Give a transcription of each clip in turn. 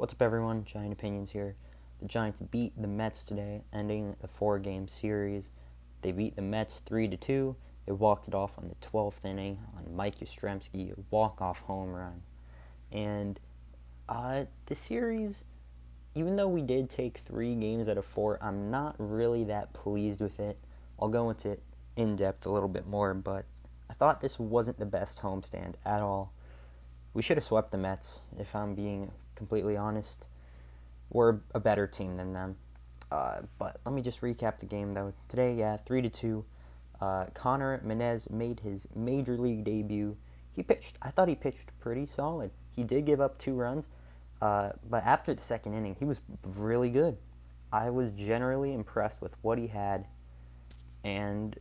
What's up, everyone? Giant Opinions here. The Giants beat the Mets today, ending a 4-game series. They beat the Mets 3-2. They walked it off on the 12th inning on Mike Yastrzemski, a walk-off home run. And the series, even though we did take 3 games out of 4, I'm not really that pleased with it. I'll go into it in depth a little bit more, but I thought this wasn't the best homestand at all. We should have swept the Mets, if I'm being completely honest. We're a better team than them. But let me just recap the game, though. Today, 3-2. Connor Menez made his major league debut. I thought he pitched pretty solid. He did give up 2 runs, but after the second inning, he was really good. I was generally impressed with what he had, and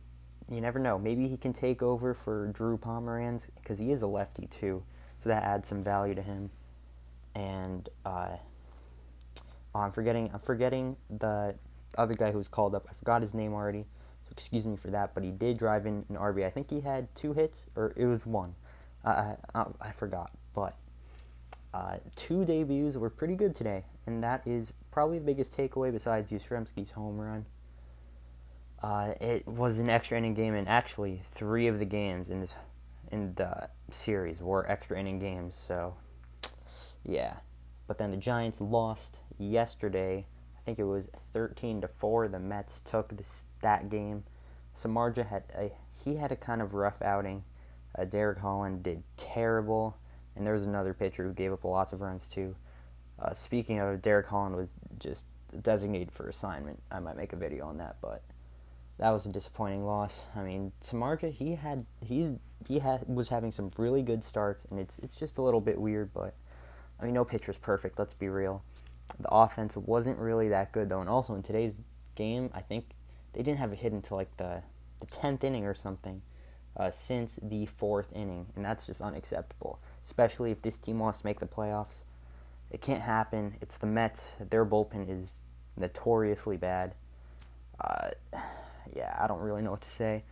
you never know. Maybe he can take over for Drew Pomeranz, because he is a lefty, too, so that adds some value to him. And I'm forgetting the other guy who was called up. I forgot his name already, so excuse me for that. But he did drive in an RBI. I think he had 2 hits, or it was 1. I forgot. But 2 debuts were pretty good today, and that is probably the biggest takeaway besides Yastrzemski's home run. It was an extra inning game, and actually 3 of the games in the series were extra inning games. So yeah. But then the Giants lost yesterday. I think it was 13-4. The Mets took that game. Samardzija had a kind of rough outing. Derek Holland did terrible, and there was another pitcher who gave up lots of runs too. Speaking of, Derek Holland was just designated for assignment. I might make a video on that, but that was a disappointing loss. I mean, Samardzija was having some really good starts, and it's just a little bit weird, but I mean, no pitcher's perfect, let's be real. The offense wasn't really that good, though. And also, in today's game, I think they didn't have a hit until like the 10th inning or something, since the 4th inning. And that's just unacceptable, especially if this team wants to make the playoffs. It can't happen. It's the Mets. Their bullpen is notoriously bad. I don't really know what to say.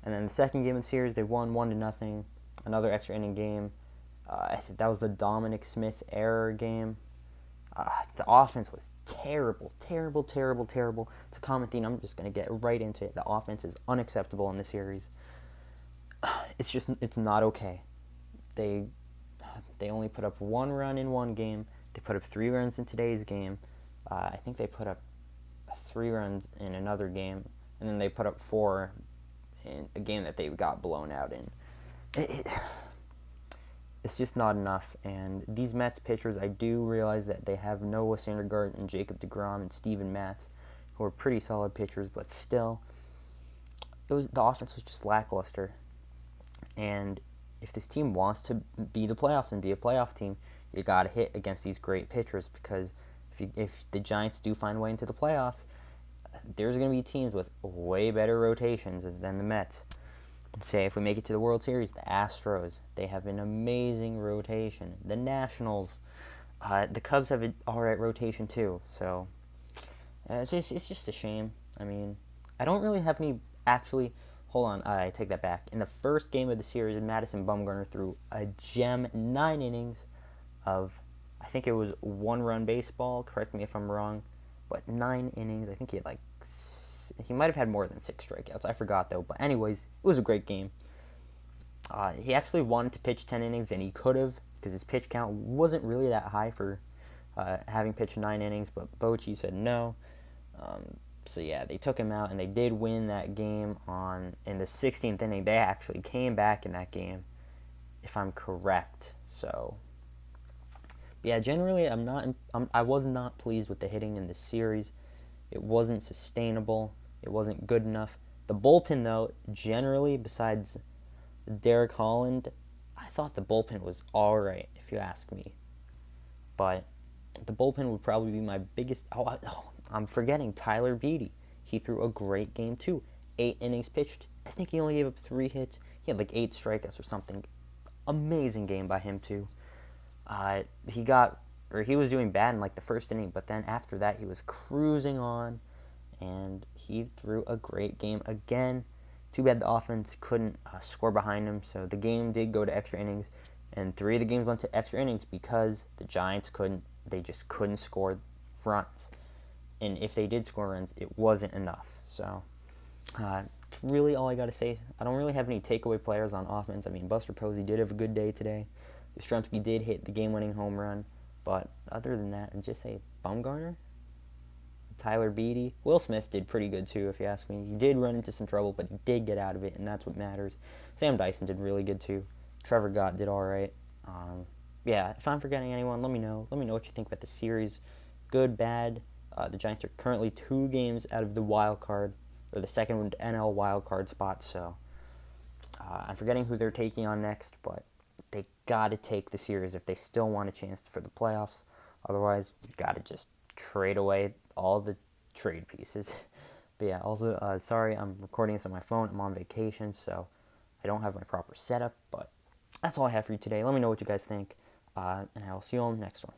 And then the second game in the series, they won 1-0. Another extra inning game. I think that was the Dominic Smith error game. The offense was terrible. To commenting, I'm just going to get right into it. The offense is unacceptable in this series. It's not okay. They only put up 1 run in one game. They put up 3 runs in today's game. I think they put up 3 runs in another game, and then they put up 4 in a game that they got blown out in. It's just not enough, and these Mets pitchers, I do realize that they have Noah Syndergaard and Jacob deGrom and Steven Matz, who are pretty solid pitchers, but still, the offense was just lackluster. And if this team wants to be the playoffs and be a playoff team, you got to hit against these great pitchers, because if the Giants do find a way into the playoffs, there's going to be teams with way better rotations than the Mets. Say if we make it to the World Series, the Astros, they have an amazing rotation. The Nationals, the Cubs have an alright rotation too. So it's just a shame. I mean, I don't really have any. Actually, hold on, I take that back. In the first game of the series, Madison Bumgarner threw a gem 9 innings of, I think it was 1-run baseball. Correct me if I'm wrong, but 9 innings. I think he had he might have had more than 6 strikeouts. I forgot, though. But anyways, it was a great game. He actually wanted to pitch 10 innings, and he could have, because his pitch count wasn't really that high for having pitched 9 innings. But Bochy said no. So yeah, they took him out, and they did win that game in the 16th inning. They actually came back in that game, if I'm correct. So yeah, generally, I was not pleased with the hitting in this series. It wasn't sustainable. It wasn't good enough. The bullpen, though, generally, besides Derek Holland, I thought the bullpen was all right, if you ask me. But the bullpen would probably be my biggest. I'm forgetting Tyler Beede. He threw a great game, too. 8 innings pitched. I think he only gave up 3 hits. He had like 8 strikeouts or something. Amazing game by him, too. He was doing bad in like the first inning, but then after that he was cruising on, and he threw a great game again. Too bad the offense couldn't score behind him, so the game did go to extra innings, and 3 of the games went to extra innings because the Giants couldn't they just couldn't score runs. And if they did score runs, it wasn't enough. So, it's really all I got to say. I don't really have any takeaway players on offense. I mean, Buster Posey did have a good day today. Yastrzemski did hit the game-winning home run. But other than that, I'd just say Bumgarner, Tyler Beede. Will Smith did pretty good too, if you ask me. He did run into some trouble, but he did get out of it, and that's what matters. Sam Dyson did really good too. Trevor Gott did all right. Yeah, if I'm forgetting anyone, let me know. Let me know what you think about the series. Good, bad. The Giants are currently 2 games out of the wild card, or the second NL wild card spot, so I'm forgetting who they're taking on next, but they got to take the series if they still want a chance for the playoffs. Otherwise, you got to just trade away all the trade pieces. But yeah, also, sorry, I'm recording this on my phone. I'm on vacation, so I don't have my proper setup, but that's all I have for you today. Let me know what you guys think, and I will see you on the next one.